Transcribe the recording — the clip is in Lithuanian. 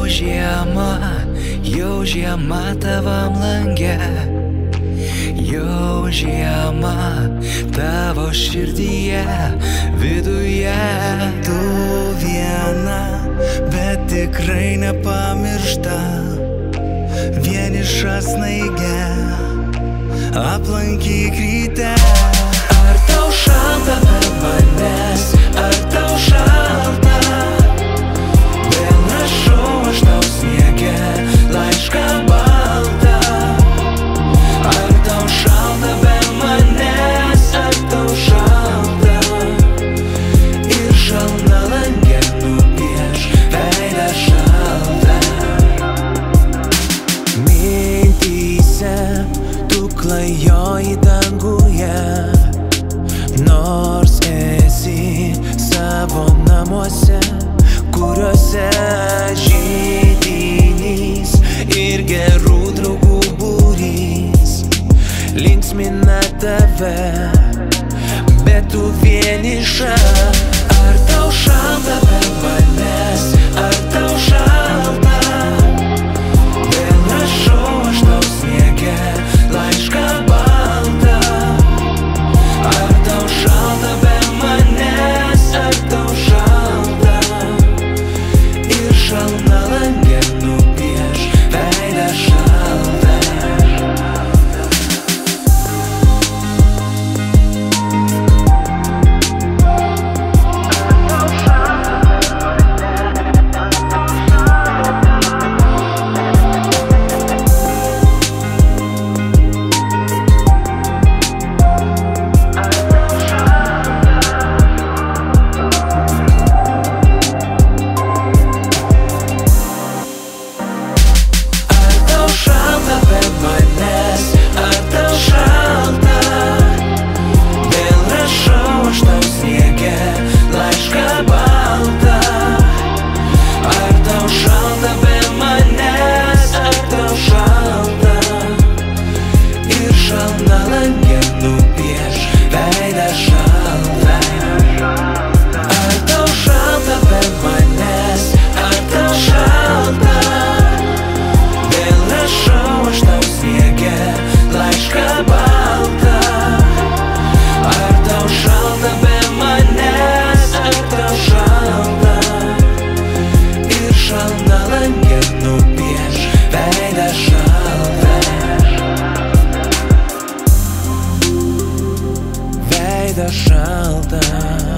Jau žiema tavam lange, jau žiema tavo širdyje, viduje. Tu viena, bet tikrai nepamiršta, vieniša snaige, aplankyk ryte. Ar tau šalta be manęs, ar tau šalta? Vėl rašau aš tau sniege laišką baltą. Ar tau šalta be manęs, ar tau šalta? Ir šalna lange nupieš veidą šaltą. Mintyse tu klajoji danguje, nors esi savo namuose, kuriuose židinys ir gerų draugų būrys linksmina tave, bet tu vieniša. Ar tau šalta be manęs, ar tau šalta? Vėl rašau aš tau sniege laišką baltą. Ar tau šalta be manęs, ar tau šalta? Ir šalna lange nupieš veidą šaltą. Šalta.